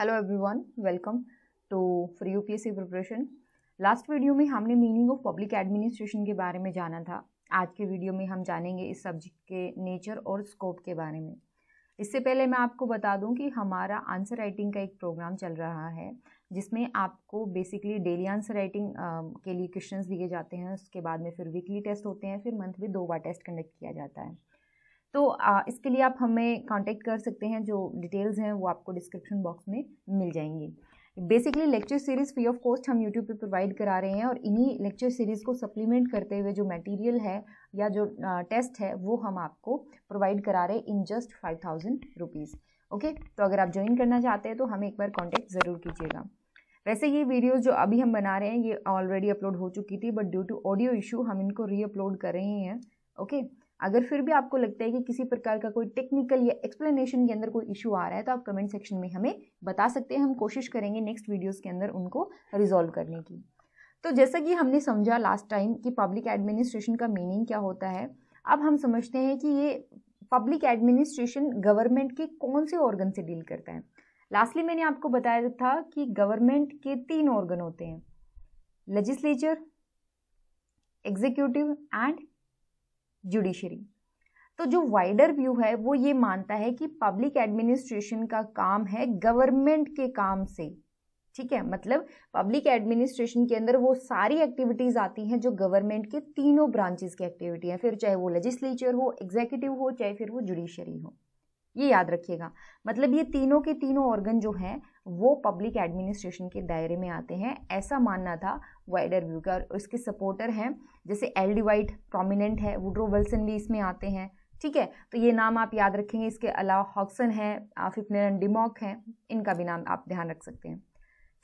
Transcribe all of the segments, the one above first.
Hello everyone, welcome to free UPSC preparation. Last video में हमने meaning of public administration के बारे में जाना था। आज के वीडियो में हम जानेंगे इस सब्जेक्ट के नेचर और स्कोप के बारे में। इससे पहले मैं आपको बता दूं कि हमारा आंसर राइटिंग का एक प्रोग्राम चल रहा है जिसमें आपको बेसिकली डेली आंसर राइटिंग के लिए क्वेश्चंस दिए जाते हैं। उसके बाद में फिर वीकली टेस्ट होते हैं, फिर मंथली 2 बार टेस्ट कंडक्ट किया जाता है। तो इसके लिए आप हमें कांटेक्ट कर सकते हैं। जो डिटेल्स हैं वो आपको डिस्क्रिप्शन बॉक्स में मिल जाएंगी। Basically lecture series free of cost हम यूट्यूब पे प्रोवाइड करा रहे हैं और इन्हीं लेक्चर सीरीज़ को सप्लीमेंट करते हुए जो मटेरियल है या जो टेस्ट है वो हम आपको प्रोवाइड करा रहे हैं इन जस्ट 5000 रुपीज़। ओके, तो अगर आप ज्वाइन करना चाहते हैं तो हमें एक बार कॉन्टेक्ट ज़रूर कीजिएगा। वैसे ये वीडियोस जो अभी हम बना रहे हैं ये ऑलरेडी अपलोड हो चुकी थी, but due to audio issue हम इनको री अपलोड कर रहे हैं। ओके, अगर फिर भी आपको लगता है कि किसी प्रकार का कोई टेक्निकल या एक्सप्लेनेशन के अंदर कोई इशू आ रहा है तो आप कमेंट सेक्शन में हमें बता सकते हैं। हम कोशिश करेंगे नेक्स्ट वीडियोस के अंदर उनको रिजॉल्व करने की। तो जैसा कि हमने समझा लास्ट टाइम कि पब्लिक एडमिनिस्ट्रेशन का मीनिंग क्या होता है, अब हम समझते हैं कि ये पब्लिक एडमिनिस्ट्रेशन गवर्नमेंट के कौन से ऑर्गन से डील करता है। लास्टली मैंने आपको बताया था कि गवर्नमेंट के 3 ऑर्गन होते हैं, लेजिस्लेचर, एग्जीक्यूटिव एंड जुडिशरी। तो जो वाइडर व्यू है वो ये मानता है कि पब्लिक एडमिनिस्ट्रेशन का काम है गवर्नमेंट के काम से। ठीक है, मतलब पब्लिक एडमिनिस्ट्रेशन के अंदर वो सारी एक्टिविटीज आती हैं जो गवर्नमेंट के तीनों ब्रांचेस की एक्टिविटी है, फिर चाहे वो लेजिस्लेचर हो, एग्जीक्यूटिव हो, चाहे फिर वो जुडिशरी हो। ये याद रखिएगा, मतलब ये तीनों के तीनों ऑर्गन जो हैं वो पब्लिक एडमिनिस्ट्रेशन के दायरे में आते हैं, ऐसा मानना था वाइडर व्यू का। और इसके सपोर्टर हैं जैसे एल डी वाइट प्रोमिनेंट है, वुड्रो विल्सन भी इसमें आते हैं। ठीक है, तो ये नाम आप याद रखेंगे। इसके अलावा हॉक्सन है, फिफ्नर एंड डिमॉक हैं, इनका भी नाम आप ध्यान रख सकते हैं।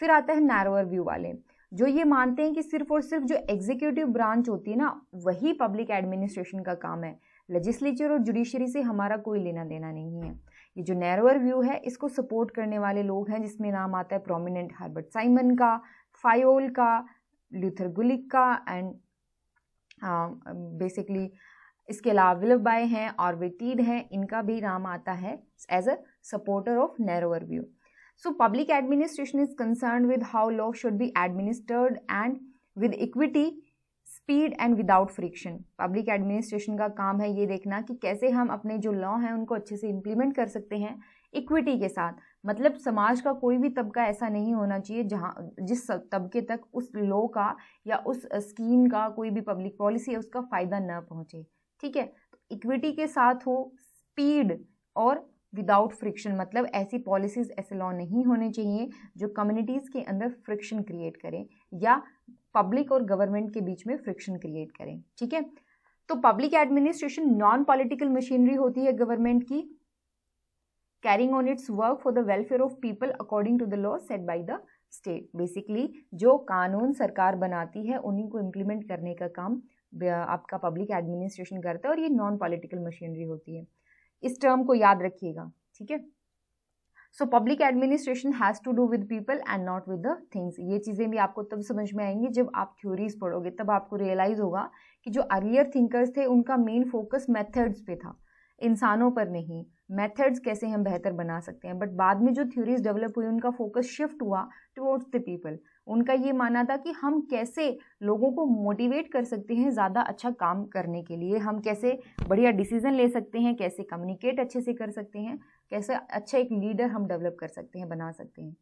फिर आता है नैरोअर व्यू वाले, जो ये मानते हैं कि सिर्फ और सिर्फ जो एग्जीक्यूटिव ब्रांच होती है ना वही पब्लिक एडमिनिस्ट्रेशन का काम है, लेजिस्लेचर और जुडिशरी से हमारा कोई लेना देना नहीं है। ये जो नैरोअर व्यू है इसको सपोर्ट करने वाले लोग हैं जिसमें नाम आता है प्रोमिनेंट हर्बर्ट साइमन का, फायोल का, ल्यूथर गुलिक का एंड बेसिकली इसके अलावा विल्बाय हैं और विटीड हैं, इनका भी नाम आता है as a supporter of narrower view. So public administration is concerned with how law should be administered and with equity, speed and without friction. Public administration का काम है ये देखना कि कैसे हम अपने जो लॉ हैं उनको अच्छे से इम्प्लीमेंट कर सकते हैं इक्विटी के साथ। मतलब समाज का कोई भी तबका ऐसा नहीं होना चाहिए जहाँ जिस तबके तक उस लॉ का या उस स्कीम का कोई भी पब्लिक पॉलिसी है उसका फ़ायदा न पहुँचे। ठीक है, तो इक्विटी के साथ हो, स्पीड और विदाउट फ्रिक्शन, मतलब ऐसी पॉलिसीज, ऐसे लॉ नहीं होने चाहिए जो कम्युनिटीज़ के अंदर फ्रिक्शन क्रिएट करें या पब्लिक और गवर्नमेंट के बीच में फ्रिक्शन क्रिएट करें। ठीक है, तो public administration non political machinery होती है गवर्नमेंट की, carrying on its work for the welfare of people according to the law set by the state. Basically जो कानून सरकार बनाती है उन्हीं को इम्प्लीमेंट करने का काम आपका पब्लिक एडमिनिस्ट्रेशन करता है और ये नॉन पॉलिटिकल मशीनरी होती है। इस टर्म को याद रखिएगा। ठीक है, so public administration has to do with people and not with the things. ये चीज़ें भी आपको तब समझ में आएंगी जब आप थ्योरीज पढ़ोगे, तब आपको रियलाइज होगा कि जो अर्लियर थिंकर्स थे उनका मेन फोकस मेथड्स पे था, इंसानों पर नहीं। मेथड्स कैसे हम बेहतर बना सकते हैं, बट बाद में जो थ्योरीज डेवलप हुई उनका फोकस शिफ्ट हुआ टुवर्ड्स द पीपल। उनका ये मानना था कि हम कैसे लोगों को मोटिवेट कर सकते हैं ज़्यादा अच्छा काम करने के लिए, हम कैसे बढ़िया डिसीजन ले सकते हैं, कैसे कम्युनिकेट अच्छे से कर सकते हैं, कैसे अच्छा एक लीडर हम डेवलप कर सकते हैं, बना सकते हैं।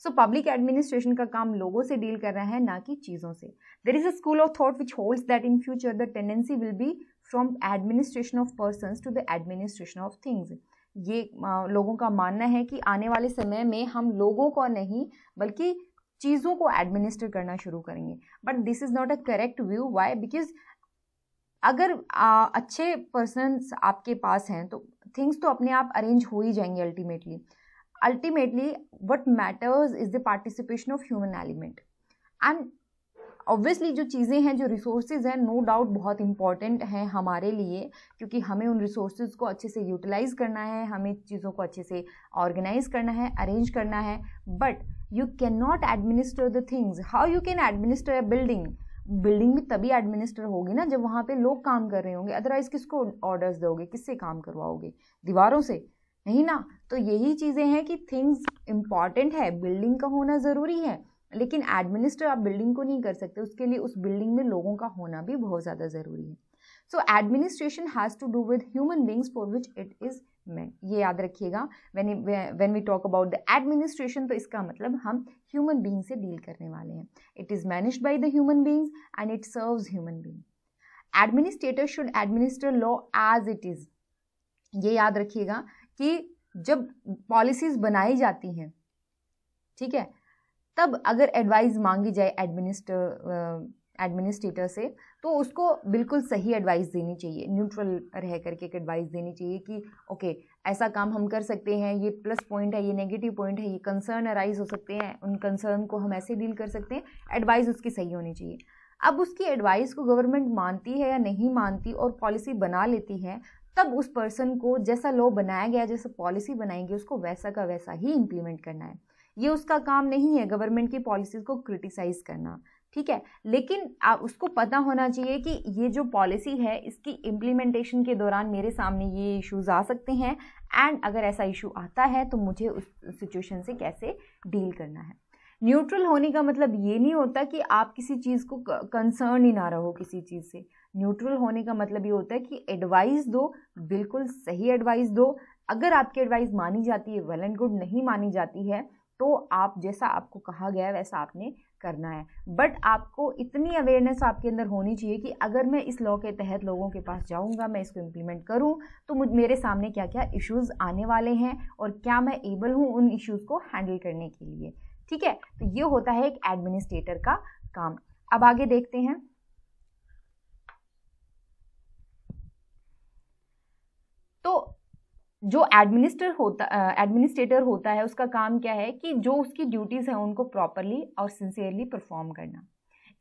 सो पब्लिक एडमिनिस्ट्रेशन का काम लोगों से डील कर रहा है, ना कि चीज़ों से। There is a school of thought which holds that in future the tendency will be from administration of persons to the administration of things. ये लोगों का मानना है कि आने वाले समय में हम लोगों को नहीं बल्कि चीज़ों को एडमिनिस्टर करना शुरू करेंगे। But this is not a correct view. Why? Because अगर अच्छे पर्सन्स आपके पास हैं तो थिंग्स तो अपने आप अरेंज हो ही जाएंगे ultimately what matters is the participation of human element. And obviously जो चीज़ें हैं, जो रिसोर्सेज हैं, नो डाउट बहुत इंपॉर्टेंट हैं हमारे लिए, क्योंकि हमें उन रिसोर्सेज को अच्छे से यूटिलाइज करना है, हमें चीज़ों को अच्छे से ऑर्गेनाइज करना है, अरेंज करना है। But you can not administer the things. How you can administer a building? Building भी तभी एडमिनिस्टर होगी ना जब वहाँ पे लोग काम कर रहे होंगे, अदरवाइज किसको ऑर्डर्स दोगे, किससे काम करवाओगे? दीवारों से? नहीं ना। तो यही चीज़ें हैं कि थिंग्स इम्पॉर्टेंट है, बिल्डिंग का होना ज़रूरी है, लेकिन एडमिनिस्टर आप बिल्डिंग को नहीं कर सकते, उसके लिए उस बिल्डिंग में लोगों का होना भी बहुत ज़्यादा ज़रूरी है। So administration has to do with human beings for which it is meant. ये याद रखिएगा, when we talk about the administration, तो इसका मतलब हम ह्यूमन बींग से डील करने वाले हैं। It is managed by the human beings and it serves human being. Administrator should administer law as it is. ये याद रखिएगा कि जब पॉलिसीज बनाई जाती हैं, ठीक है, तब अगर एडवाइस मांगी जाए एडमिनिस्ट्रेटर से, तो उसको बिल्कुल सही एडवाइस देनी चाहिए, न्यूट्रल रह करके एक एडवाइस देनी चाहिए कि ओके ऐसा काम हम कर सकते हैं, ये प्लस पॉइंट है, ये नेगेटिव पॉइंट है, ये कंसर्न अराइज हो सकते हैं, उन कंसर्न को हम ऐसे डील कर सकते हैं। एडवाइस उसकी सही होनी चाहिए। अब उसकी एडवाइस को गवर्नमेंट मानती है या नहीं मानती और पॉलिसी बना लेती है, तब उस पर्सन को जैसा लॉ बनाया गया, जैसा पॉलिसी बनाएंगे, उसको वैसा का वैसा ही इम्प्लीमेंट करना है। ये उसका काम नहीं है गवर्नमेंट की पॉलिसीज को क्रिटिसाइज करना, ठीक है, लेकिन उसको पता होना चाहिए कि ये जो पॉलिसी है इसकी इम्प्लीमेंटेशन के दौरान मेरे सामने ये इश्यूज आ सकते हैं, एंड अगर ऐसा इशू आता है तो मुझे उस सिचुएशन से कैसे डील करना है। न्यूट्रल होने का मतलब ये नहीं होता कि आप किसी चीज़ को कंसर्न ही ना रहो किसी चीज़ से। न्यूट्रल होने का मतलब ये होता है कि एडवाइस दो, बिल्कुल सही एडवाइस दो। अगर आपकी एडवाइस मानी जाती है वेल एंड गुड, नहीं मानी जाती है तो आप जैसा आपको कहा गया है वैसा आपने करना है। बट आपको इतनी अवेयरनेस आपके अंदर होनी चाहिए कि अगर मैं इस लॉ के तहत लोगों के पास जाऊंगा, मैं इसको इम्प्लीमेंट करूं, तो मेरे सामने क्या क्या इश्यूज आने वाले हैं और क्या मैं एबल हूं उन इश्यूज को हैंडल करने के लिए, ठीक है। तो ये होता है एक एडमिनिस्ट्रेटर का काम। अब आगे देखते हैं। तो जो एडमिनिस्ट्रेटर होता है उसका काम क्या है कि जो उसकी ड्यूटीज हैं उनको प्रॉपरली और सिंसियरली परफॉर्म करना।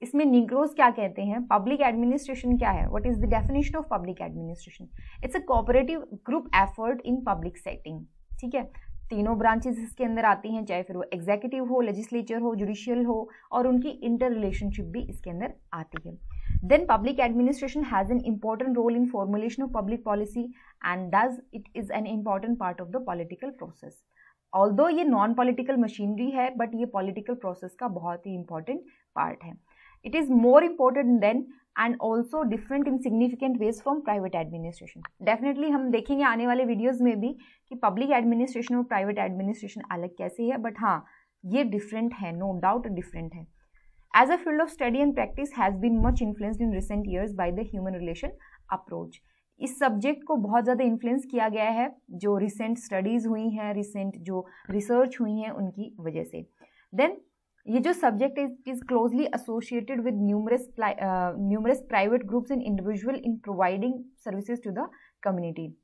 इसमें निग्रोज क्या कहते हैं, पब्लिक एडमिनिस्ट्रेशन क्या है, what is the definition of public administration? It's a cooperative group effort in public setting, ठीक है। तीनों ब्रांचेस इसके अंदर आती हैं, चाहे फिर वो एग्जीक्यूटिव हो, लेजिस्लेचर हो, जुडिशियल हो, और उनकी इंटर रिलेशनशिप भी इसके अंदर आती है। Then public administration has an important role in formulation of public policy and thus it is an important part of the political process. Although ये non political machinery है, but ये political process का बहुत ही important part है. It is more important than and also different in significant ways from private administration. Definitely हम देखेंगे आने वाले videos में भी कि public administration और private administration अलग कैसे है, but हाँ ये different है, no doubt different है. As a field of study and practice has been much influenced in recent years by the human relation approach. इस सब्जेक्ट को बहुत ज़्यादा इन्फ्लुएंस किया गया है जो रिसेंट स्टडीज़ हुई हैं, रिसेंट जो रिसर्च हुई हैं उनकी वजह से। देन ये जो subject is closely associated with numerous private groups and individual in providing services to the community.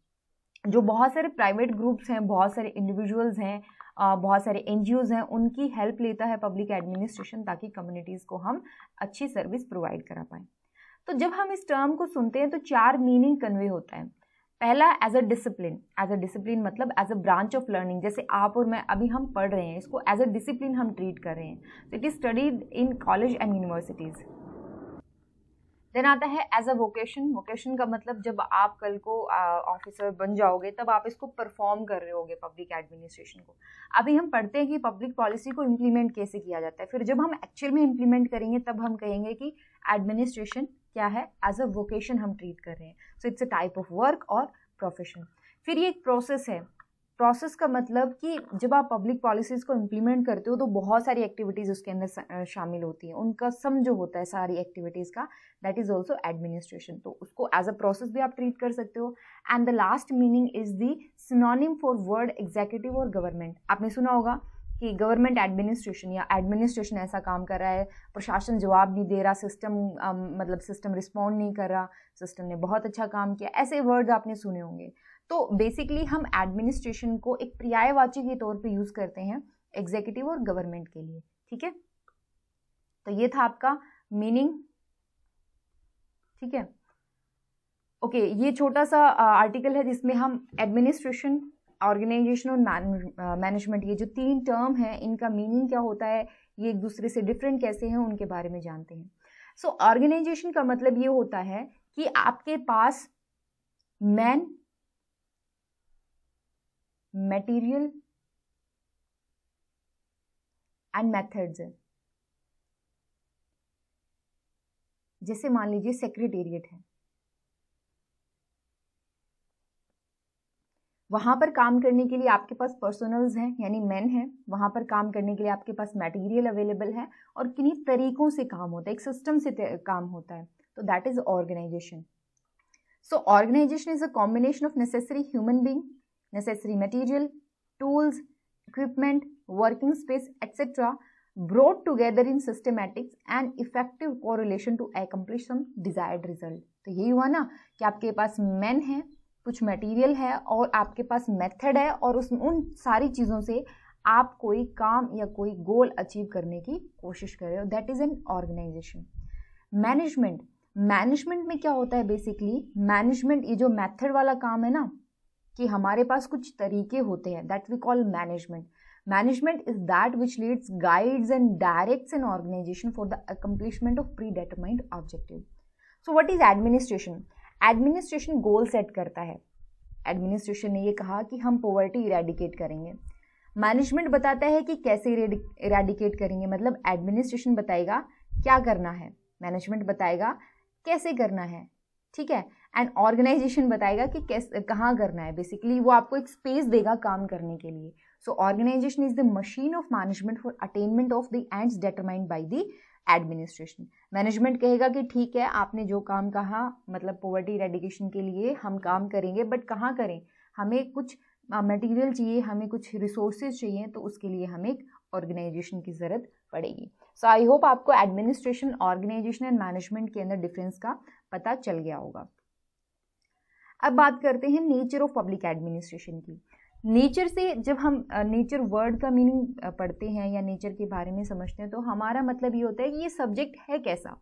जो बहुत सारे प्राइवेट ग्रुप्स हैं, बहुत सारे इंडिविजुअल्स हैं, बहुत सारे एनजीओज हैं, उनकी हेल्प लेता है पब्लिक एडमिनिस्ट्रेशन ताकि कम्युनिटीज़ को हम अच्छी सर्विस प्रोवाइड करा पाएँ। तो जब हम इस टर्म को सुनते हैं तो 4 मीनिंग कन्वे होता है। पहला एज अ डिसिप्लिन मतलब as a branch of learning, जैसे आप और मैं अभी हम पढ़ रहे हैं, इसको एज अ डिसिप्लिन हम ट्रीट कर रहे हैं। तो it is studied in college and universities. Then आता है एज अ वोकेशन का मतलब जब आप कल को ऑफिसर बन जाओगे तब आप इसको परफॉर्म कर रहे होगे पब्लिक एडमिनिस्ट्रेशन को। अभी हम पढ़ते हैं कि पब्लिक पॉलिसी को इम्प्लीमेंट कैसे किया जाता है, फिर जब हम एक्चुअल में इम्प्लीमेंट करेंगे तब हम कहेंगे कि एडमिनिस्ट्रेशन क्या है, एज अ वोकेशन हम ट्रीट कर रहे हैं। So it's a type of work और प्रोफेशन। फिर ये एक प्रोसेस है। प्रोसेस का मतलब कि जब आप पब्लिक पॉलिसीज़ को इम्प्लीमेंट करते हो तो बहुत सारी एक्टिविटीज़ उसके अंदर शामिल होती हैं, उनका सम जो होता है सारी एक्टिविटीज़ का, दैट इज़ ऑल्सो एडमिनिस्ट्रेशन। तो उसको एज अ प्रोसेस भी आप ट्रीट कर सकते हो। And the last meaning is the synonym for word executive और गवर्नमेंट। आपने सुना होगा कि गवर्नमेंट एडमिनिस्ट्रेशन या एडमिनिस्ट्रेशन ऐसा काम कर रहा है, प्रशासन जवाब नहीं दे रहा, सिस्टम सिस्टम रिस्पॉन्ड नहीं कर रहा, सिस्टम ने बहुत अच्छा काम किया, ऐसे वर्ड्स आपने सुने होंगे। तो बेसिकली हम एडमिनिस्ट्रेशन को एक पर्यायवाची के तौर पे यूज करते हैं एग्जीक्यूटिव और गवर्नमेंट के लिए, ठीक है। तो ये था आपका मीनिंग, ठीक है। ओके, ये छोटा सा आर्टिकल है जिसमें हम एडमिनिस्ट्रेशन, ऑर्गेनाइजेशन और मैनेजमेंट, ये जो 3 टर्म है इनका मीनिंग क्या होता है, ये एक दूसरे से डिफरेंट कैसे हैं, उनके बारे में जानते हैं। सो ऑर्गेनाइजेशन का मतलब ये होता है कि आपके पास मटेरियल एंड मेथड्स है। जैसे मान लीजिए सेक्रेटेरिएट है, वहां पर काम करने के लिए आपके पास पर्सनल्स हैं यानी मेन हैं, वहां पर काम करने के लिए आपके पास मटेरियल अवेलेबल है और किन्हीं तरीकों से काम होता है, एक सिस्टम से काम होता है, तो that is organization. So organization is a combination of necessary human being, necessary material, tools, equipment, working space etcetera brought together in systematics and effective correlation to accomplish some desired result। तो यही हुआ ना कि आपके पास man है, कुछ material है और आपके पास मेथड है और उन सारी चीज़ों से आप कोई काम या कोई गोल अचीव करने की कोशिश कर रहे हो, that is an organization. Management में क्या होता है बेसिकली, मैनेजमेंट ये जो मेथड वाला काम है ना कि हमारे पास कुछ तरीके होते हैं, that we call management. Management is that which leads, guides and directs an organization for the accomplishment of predetermined objective. So what is administration? Administration goal set करता है। Administration ने ये कहा कि हम poverty eradicate करेंगे। Management बताता है कि कैसे eradicate करेंगे, मतलब administration बताएगा क्या करना है, management बताएगा कैसे करना है, ठीक है, एंड ऑर्गेनाइजेशन बताएगा कि कैसे कहाँ करना है। बेसिकली वो आपको एक स्पेस देगा काम करने के लिए। So organization is the machine of management for attainment of the ends determined by the administration. Management कहेगा कि ठीक है आपने जो काम कहा, मतलब पॉवर्टी इरेडिकेशन के लिए हम काम करेंगे, बट कहाँ करें, हमें कुछ मटेरियल चाहिए, हमें कुछ रिसोर्सेज चाहिए, तो उसके लिए हमें एक ऑर्गेनाइजेशन की ज़रूरत पड़ेगी। सो आई होप आपको एडमिनिस्ट्रेशन, ऑर्गेनाइजेशन एंड मैनेजमेंट के अंदर डिफरेंस का पता चल गया होगा। अब बात करते हैं नेचर ऑफ पब्लिक एडमिनिस्ट्रेशन की। नेचर से जब हम नेचर वर्ड का मीनिंग पढ़ते हैं या नेचर के बारे में समझते हैं तो हमारा मतलब ये होता है कि ये सब्जेक्ट है कैसा,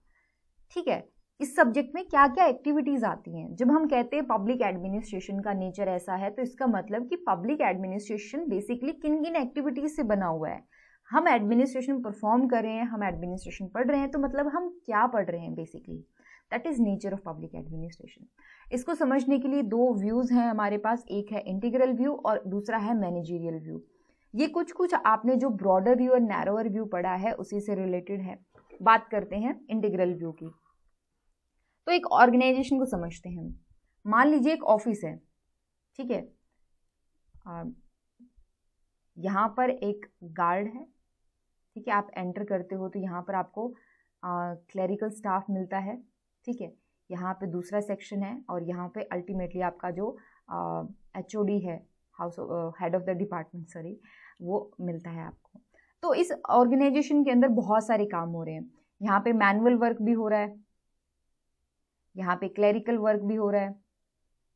ठीक है, इस सब्जेक्ट में क्या क्या एक्टिविटीज आती हैं। जब हम कहते हैं पब्लिक एडमिनिस्ट्रेशन का नेचर ऐसा है तो इसका मतलब कि पब्लिक एडमिनिस्ट्रेशन बेसिकली किन किन एक्टिविटीज से बना हुआ है। हम एडमिनिस्ट्रेशन परफॉर्म कर रहे हैं, हम एडमिनिस्ट्रेशन पढ़ रहे हैं, तो मतलब हम क्या पढ़ रहे हैं basically, that is nature of public administration. इसको समझने के लिए दो व्यूज हैं हमारे पास, एक है इंटीग्रल व्यू और दूसरा है मैनेजरियल व्यू। ये कुछ आपने जो ब्रॉडर व्यू और नैरोअर व्यू पढ़ा है उसी से रिलेटेड है। बात करते हैं इंटीग्रल व्यू की। तो एक ऑर्गेनाइजेशन को समझते हैं। मान लीजिए एक ऑफिस है, ठीक है, यहाँ पर एक गार्ड है, ठीक है, आप एंटर करते हो तो यहाँ पर आपको क्लरिकल स्टाफ मिलता है, ठीक है, यहाँ पे दूसरा सेक्शन है और यहाँ पे अल्टीमेटली आपका जो HOD है, house head of the department, sorry, वो मिलता है आपको। तो इस ऑर्गेनाइजेशन के अंदर बहुत सारे काम हो रहे हैं। यहाँ पे मैनुअल वर्क भी हो रहा है, यहाँ पे क्लरिकल वर्क भी हो रहा है,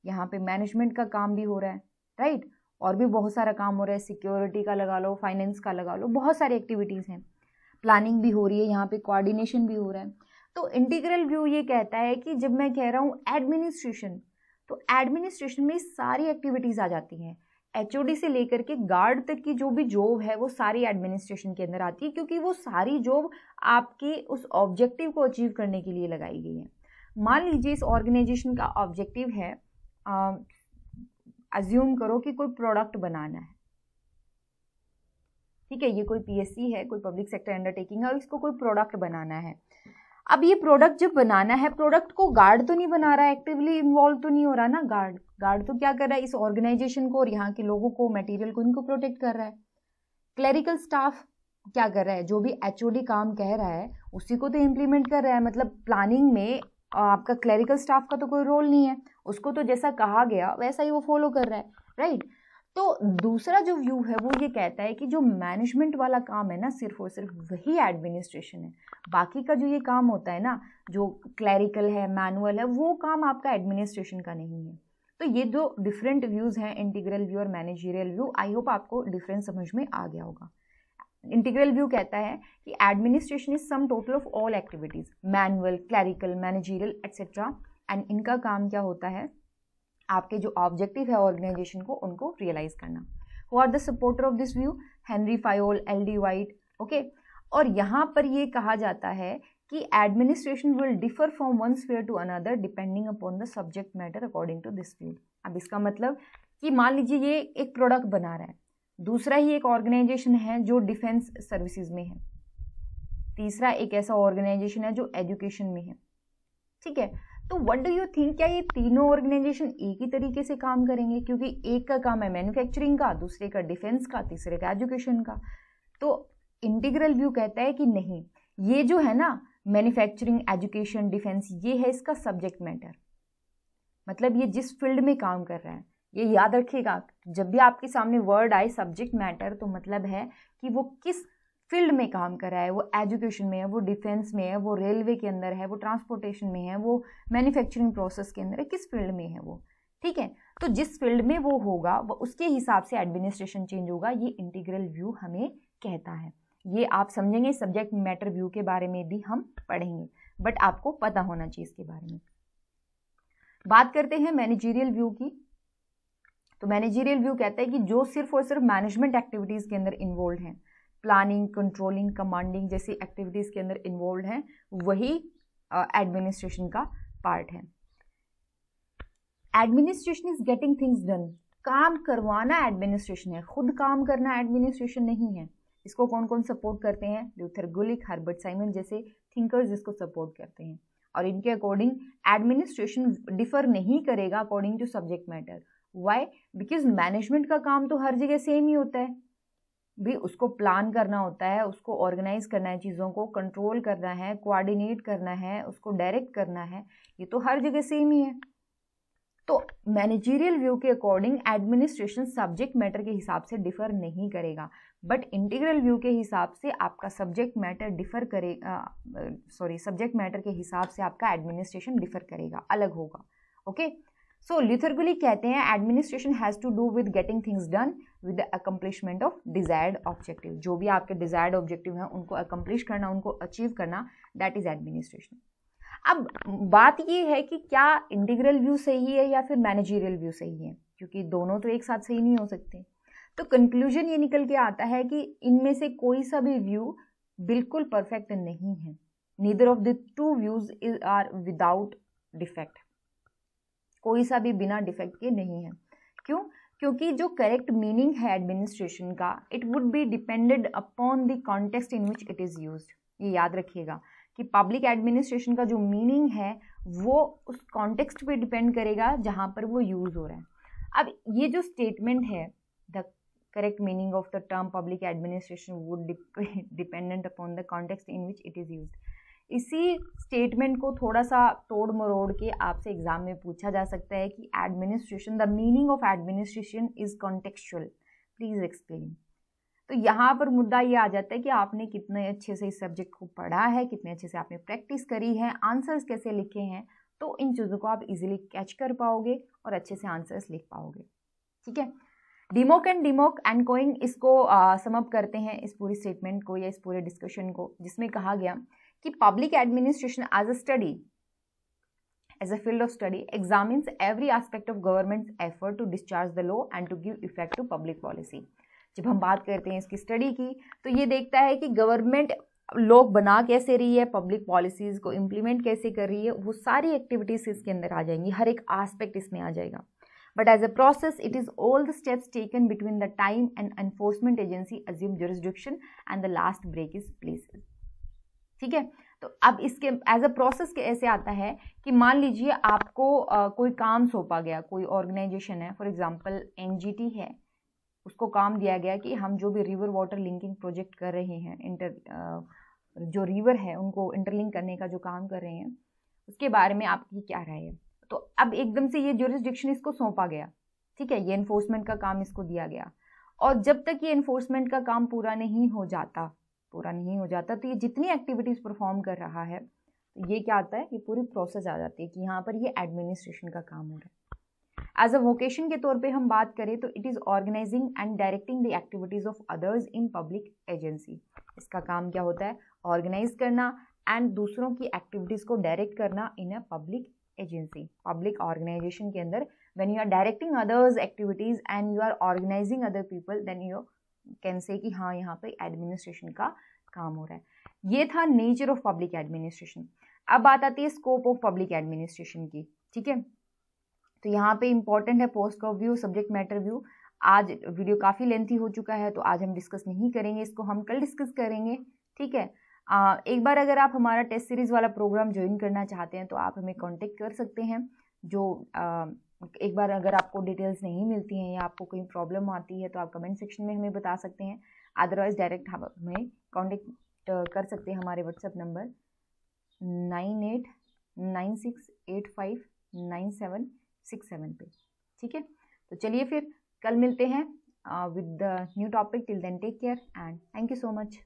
यहाँ पे मैनेजमेंट का काम भी हो रहा है, राइट, और भी बहुत सारा काम हो रहा है, सिक्योरिटी का लगा लो, फाइनेंस का लगा लो, बहुत सारी एक्टिविटीज़ हैं, प्लानिंग भी हो रही है, यहाँ पे कोऑर्डिनेशन भी हो रहा है। तो इंटीग्रल व्यू ये कहता है कि जब मैं कह रहा हूँ एडमिनिस्ट्रेशन, तो एडमिनिस्ट्रेशन में सारी एक्टिविटीज़ आ जाती हैं, HOD से लेकर के गार्ड तक की जो भी जॉब है वो सारी एडमिनिस्ट्रेशन के अंदर आती है, क्योंकि वो सारी जॉब आपके उस ऑब्जेक्टिव को अचीव करने के लिए लगाई गई है। मान लीजिए इस ऑर्गेनाइजेशन का ऑब्जेक्टिव है, अज्यूम करो कि कोई प्रोडक्ट बनाना है, ठीक है, ये कोई PSC है, कोई पब्लिक सेक्टर अंडरटेकिंग है और इसको कोई प्रोडक्ट बनाना है। अब ये प्रोडक्ट जब बनाना है, प्रोडक्ट को गार्ड तो नहीं बना रहा है, एक्टिवली इन्वॉल्व तो नहीं हो रहा ना, गार्ड तो क्या कर रहा है, इस ऑर्गेनाइजेशन को और यहाँ के लोगों को, मटेरियल को, इनको प्रोटेक्ट कर रहा है। क्लरिकल स्टाफ क्या कर रहा है, जो भी HOD काम कह रहा है उसी को तो इम्प्लीमेंट कर रहा है, मतलब प्लानिंग में आपका क्लरिकल स्टाफ का तो कोई रोल नहीं है, उसको तो जैसा कहा गया वैसा ही वो फॉलो कर रहा है, राइट। तो दूसरा जो व्यू है वो ये कहता है कि जो मैनेजमेंट वाला काम है ना, सिर्फ और सिर्फ वही एडमिनिस्ट्रेशन है, बाकी का जो ये काम होता है ना, जो क्लरिकल है, मैनुअल है, वो काम आपका एडमिनिस्ट्रेशन का नहीं है। तो ये दो डिफरेंट व्यूज हैं, इंटीग्रल व्यू और मैनेजरियल व्यू। आई होप आपको डिफरेंस समझ में आ गया होगा। इंटीग्रल व्यू कहता है कि administration is sum total of all activities, manual, clerical, managerial etcetera, and इनका काम क्या होता है, आपके जो ऑब्जेक्टिव है ऑर्गेनाइजेशन को, उनको रियलाइज करना। Who are the supporter of this view, Henry Fayol, LD White, okay. और यहाँ पर ये कहा जाता है कि administration will differ from one sphere to another depending upon the subject matter according to this view. अब इसका मतलब कि मान लीजिए ये एक प्रोडक्ट बना रहा है, दूसरा ही एक ऑर्गेनाइजेशन है जो डिफेंस सर्विसेज में है, तीसरा एक ऐसा ऑर्गेनाइजेशन है जो एजुकेशन में है, ठीक है। तो व्हाट डू यू थिंक, क्या ये तीनों ऑर्गेनाइजेशन एक ही तरीके से काम करेंगे? क्योंकि एक का काम है मैन्युफैक्चरिंग का, दूसरे का डिफेंस का, तीसरे का एजुकेशन का। तो इंटीग्रल व्यू कहता है कि नहीं, ये जो है ना मैन्युफैक्चरिंग, एजुकेशन, डिफेंस, ये है इसका सब्जेक्ट मैटर, मतलब ये जिस फील्ड में काम कर रहा है। ये याद रखिएगा, जब भी आपके सामने वर्ड आए सब्जेक्ट मैटर, तो मतलब है कि वो किस फील्ड में काम कर रहा है, वो एजुकेशन में है, वो डिफेंस में है, वो रेलवे के अंदर है, वो ट्रांसपोर्टेशन में है, वो मैन्युफैक्चरिंग प्रोसेस के अंदर है, किस फील्ड में है वो, ठीक है। तो जिस फील्ड में वो होगा वो उसके हिसाब से एडमिनिस्ट्रेशन चेंज होगा, ये इंटीग्रल व्यू हमें कहता है। ये आप समझेंगे, सब्जेक्ट मैटर व्यू के बारे में भी हम पढ़ेंगे, बट आपको पता होना चाहिए इसके बारे में। बात करते हैं मैनेजरियल व्यू की। तो मैनेजरियल व्यू कहता है कि जो सिर्फ और सिर्फ मैनेजमेंट एक्टिविटीज के अंदर इन्वॉल्व हैं, प्लानिंग, कंट्रोलिंग, कमांडिंग जैसी एक्टिविटीज के अंदर इन्वॉल्व हैं, वही एडमिनिस्ट्रेशन का पार्ट है। Administration is getting things done, काम करवाना एडमिनिस्ट्रेशन है, खुद काम करना एडमिनिस्ट्रेशन नहीं है। इसको कौन कौन सपोर्ट करते हैं? ल्यूथर गुलिक, हर्बर्ट साइमन जैसे थिंकर्स इसको सपोर्ट करते हैं। और इनके अकॉर्डिंग एडमिनिस्ट्रेशन डिफर नहीं करेगा according to subject matter. Why? Because management का काम तो हर जगह सेम ही होता है भी, उसको प्लान करना होता है, उसको ऑर्गेनाइज करना है, चीज़ों को कंट्रोल करना है, कोऑर्डिनेट करना है, उसको डायरेक्ट करना है, ये तो हर जगह सेम ही है। तो मैनेजरियल व्यू के अकॉर्डिंग एडमिनिस्ट्रेशन सब्जेक्ट मैटर के हिसाब से डिफर नहीं करेगा, बट इंटीग्रल व्यू के हिसाब से आपका सब्जेक्ट मैटर डिफर करेगा, सब्जेक्ट मैटर के हिसाब से आपका एडमिनिस्ट्रेशन डिफर करेगा, अलग होगा। ओके, सो ल्यूथर गुलिक कहते हैं administration has to do with getting things done with the accomplishment of desired objective. जो भी आपके डिजायर्ड ऑब्जेक्टिव हैं उनको अकम्प्लिश करना, उनको अचीव करना, दैट इज एडमिनिस्ट्रेशन। अब बात ये है कि क्या इंटीग्रल व्यू सही है या फिर मैनेजरियल व्यू सही है, क्योंकि दोनों तो एक साथ सही नहीं हो सकते। तो कंक्लूजन ये निकल के आता है कि इनमें से कोई सा भी व्यू बिल्कुल परफेक्ट नहीं है। Neither of the two views are without defect, कोई सा भी बिना डिफेक्ट के नहीं है। क्यों? क्योंकि जो करेक्ट मीनिंग है एडमिनिस्ट्रेशन का, it would be depended upon the context in which it is used. ये याद रखिएगा कि पब्लिक एडमिनिस्ट्रेशन का जो मीनिंग है वो उस कॉन्टेक्स्ट पे डिपेंड करेगा जहां पर वो यूज हो रहा है। अब ये जो स्टेटमेंट है, the correct meaning of the term public administration would dependent upon the context in which it is used, इसी स्टेटमेंट को थोड़ा सा तोड़ मरोड़ के आपसे एग्जाम में पूछा जा सकता है कि administration, the meaning of administration is contextual, please explain. तो यहाँ पर मुद्दा ये आ जाता है कि आपने कितने अच्छे से इस सब्जेक्ट को पढ़ा है, कितने अच्छे से आपने प्रैक्टिस करी है, आंसर्स कैसे लिखे हैं, तो इन चीज़ों को आप इजीली कैच कर पाओगे और अच्छे से आंसर्स लिख पाओगे। ठीक है, डिमोक एंड कोइंग इसको समअप करते हैं इस पूरी स्टेटमेंट को या इस पूरे डिस्कशन को, जिसमें कहा गया कि public administration as a study, as a field of study, examines every aspect of government's effort to discharge the law and to give effect to public policy। जब हम बात करते हैं इसकी स्टडी की, तो ये देखता है कि गवर्नमेंट लॉ बना कैसे रही है, पब्लिक पॉलिसीज को इम्प्लीमेंट कैसे कर रही है, वो सारी एक्टिविटीज इसके अंदर आ जाएंगी, हर एक आस्पेक्ट इसमें आ जाएगा। But as a process it is all the steps taken between the time and enforcement agency assume jurisdiction and the last break is placed. ठीक है, तो अब इसके एज अ प्रोसेस के ऐसे आता है कि मान लीजिए आपको कोई काम सौंपा गया, कोई ऑर्गेनाइजेशन है, फॉर एग्जांपल एनजीटी है, उसको काम दिया गया कि हम जो भी रिवर वाटर लिंकिंग प्रोजेक्ट कर रहे हैं, जो रिवर है उनको इंटरलिंक करने का जो काम कर रहे हैं, उसके बारे में आपकी क्या राय है। तो अब एकदम से ये जुरिसडिक्शन इसको सौंपा गया, ठीक है, ये एनफोर्समेंट का काम इसको दिया गया, और जब तक ये एनफोर्समेंट का काम पूरा नहीं हो जाता, तो ये जितनी एक्टिविटीज परफॉर्म कर रहा है, तो ये क्या आता है, ये पूरी प्रोसेस आ जाती है कि यहाँ पर ये एडमिनिस्ट्रेशन का काम हो रहा है। एज अ वोकेशन के तौर पे हम बात करें तो it is organizing and directing the activities of others in public agency. इसका काम क्या होता है, ऑर्गेनाइज करना एंड दूसरों की एक्टिविटीज को डायरेक्ट करना in a public agency, public organization के अंदर। When you are directing others activities and you are organizing other people, then you can say कि हाँ यहाँ पे एडमिनिस्ट्रेशन का काम हो रहा है। ये था नेचर ऑफ पब्लिक एडमिनिस्ट्रेशन। अब बात आती है स्कोप ऑफ पब्लिक एडमिनिस्ट्रेशन की। ठीक है, तो यहाँ पे इम्पॉर्टेंट है पोस्ट का व्यू, सब्जेक्ट मैटर व्यू। आज वीडियो काफ़ी लेंथी हो चुका है तो आज हम डिस्कस नहीं करेंगे इसको, हम कल डिस्कस करेंगे, ठीक है। एक बार अगर आप हमारा टेस्ट सीरीज़ वाला प्रोग्राम ज्वाइन करना चाहते हैं तो आप हमें कांटेक्ट कर सकते हैं। जो एक बार अगर आपको डिटेल्स नहीं मिलती हैं या आपको कोई प्रॉब्लम आती है तो आप कमेंट सेक्शन में हमें बता सकते हैं, अदरवाइज डायरेक्ट हमें कांटेक्ट कर सकते हैं हमारे व्हाट्सएप नंबर 9896859767 पे, ठीक है। तो चलिए फिर कल मिलते हैं with the new topic. Till then, take care and thank you so much.